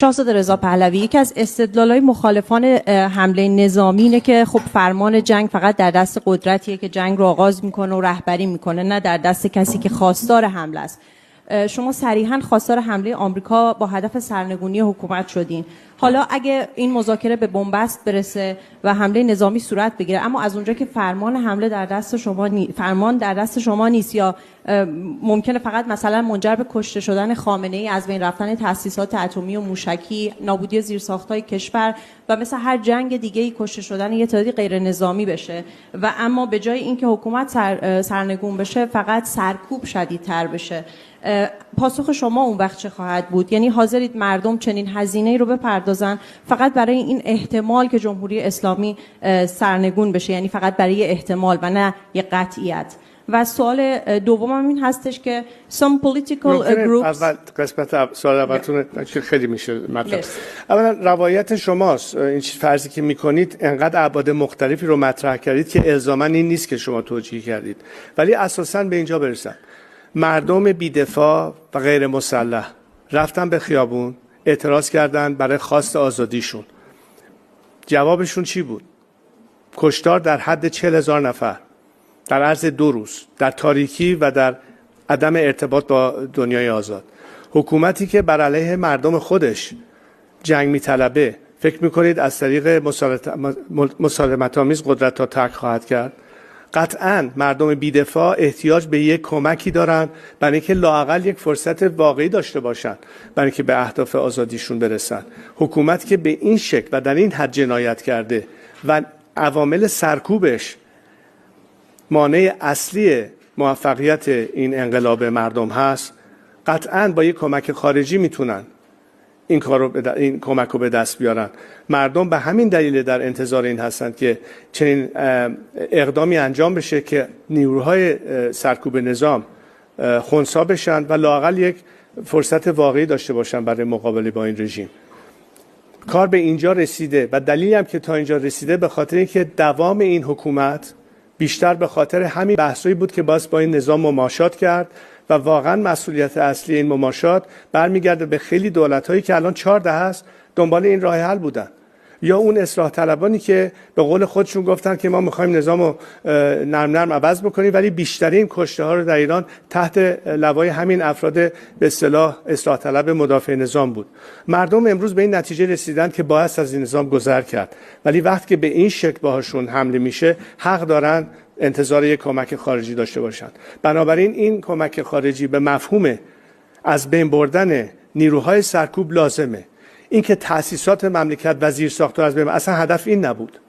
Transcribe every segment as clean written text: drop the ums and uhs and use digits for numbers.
شاهزاده رضا پهلوی، یکی از استدلال‌های مخالفان حمله نظامی اینه که خب فرمان جنگ فقط در دست قدرتیه که جنگ رو آغاز میکنه و رهبری میکنه، نه در دست کسی که خواستار حمله است. شما صریحاً خواستار حمله آمریکا با هدف سرنگونی حکومت شدین. حالا اگه این مذاکره به بنبست برسه و حمله نظامی صورت بگیره، اما از اونجا که فرمان حمله در دست شما فرمان در دست شما نیست، یا ممکنه فقط مثلا منجر به کشته شدن خامنه‌ای، از بین رفتن تأسیسات اتمی و موشکی، نابودی زیرساخت‌های کشور و مثل هر جنگ دیگه‌ای کشته شدن یه تعدادی غیر نظامی بشه و اما به جای اینکه حکومت سرنگون بشه فقط سرکوب شدیدتر بشه. پاسخ شما اون وقت چه خواهد بود؟ یعنی حاضرید مردم چنین هزینه‌ای رو بپردازن فقط برای این احتمال که جمهوری اسلامی سرنگون بشه، یعنی فقط برای احتمال و نه یه قطعیت؟ و سوال دومم این هستش که some political groups. اول قسمت سوال اولتون خیلی میشه مطلب. اولا روایت شماست، این فرضی که میکنید انقدر ابعاد مختلفی رو مطرح کردید که الزاما این نیست که شما توجیه کردید، ولی اساساً به اینجا برسم. مردم بی‌دفاع و غیر مسلح رفتن به خیابون، اعتراض کردن برای خواست آزادیشون. جوابشون چی بود؟ کشتار در حد 40,000 نفر در عرض 2 روز، در تاریکی و در عدم ارتباط با دنیای آزاد. حکومتی که بر علیه مردم خودش جنگ می‌طلبه، فکر می‌کنید از طریق مسالمت‌آمیز قدرت را ترک خواهد کرد؟ قطعاً مردم بی‌دفاع احتیاج به یک کمکی دارند برای اینکه لااقل یک فرصت واقعی داشته باشند برای اینکه به اهداف آزادیشون برسن. حکومت که به این شکل و در این حد جنایت کرده و عوامل سرکوبش مانع اصلی موفقیت این انقلاب مردم هست، قطعاً با یک کمک خارجی میتونن این کمک رو به دست بیارن. مردم به همین دلیل در انتظار این هستند که چنین اقدامی انجام بشه که نیروهای سرکوب نظام خنثی بشن و لااقل یک فرصت واقعی داشته باشن برای مقابله با این رژیم. کار به اینجا رسیده و دلیلی هم که تا اینجا رسیده به خاطر اینکه دوام این حکومت بیشتر به خاطر همین بحثایی بود که باز با این نظام مماشات کرد و واقعا مسئولیت اصلی این مماشات برمیگرده به خیلی دولت‌هایی که الان 14 هست دنبال این راه حل بودن، یا اون اصلاح طلبانی که به قول خودشون گفتن که ما می‌خوایم نظامو نرم عوض بکنیم، ولی بیشترین کشته‌ها رو در ایران تحت لوای همین افراد به اصطلاح اصلاح طلب مدافع نظام بود. مردم امروز به این نتیجه رسیدن که باید از این نظام گذر کرد، ولی وقتی که به این شکل باهاشون حمله میشه حق دارن انتظار یک کمک خارجی داشته باشند. بنابراین این کمک خارجی به مفهوم از بین بردن نیروهای سرکوب لازمه. اینکه تأسیسات مملکت و زیرساخت‌ها از بین، اصلا هدف این نبود.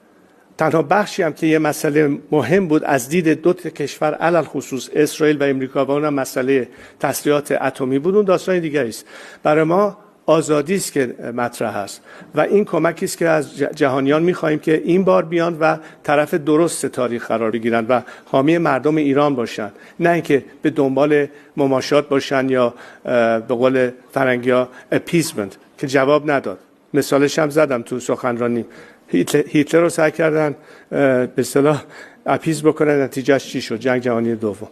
تنها بخشی هم که یه مسئله مهم بود از دید دو کشور علل خصوص اسرائیل و امریکا و اونم مسئله تسلیحات اتمی بود، اون داستان دیگری است. برای ما آزادی است که مطرح است و این کمکی است که از جهانیان می‌خواهیم که این بار بیان و طرف درست تاریخ قرار بگیرن و حامی مردم ایران باشن، نه اینکه به دنبال مماشات باشن یا به قول فرنگی‌ها appeasement که جواب نداد. مثالش هم زدم تو سخنرانی. هیتلر رو سعی کردن به اصطلاح اپیز بکنن، نتیجهش چی شد؟ جنگ جهانی دوم.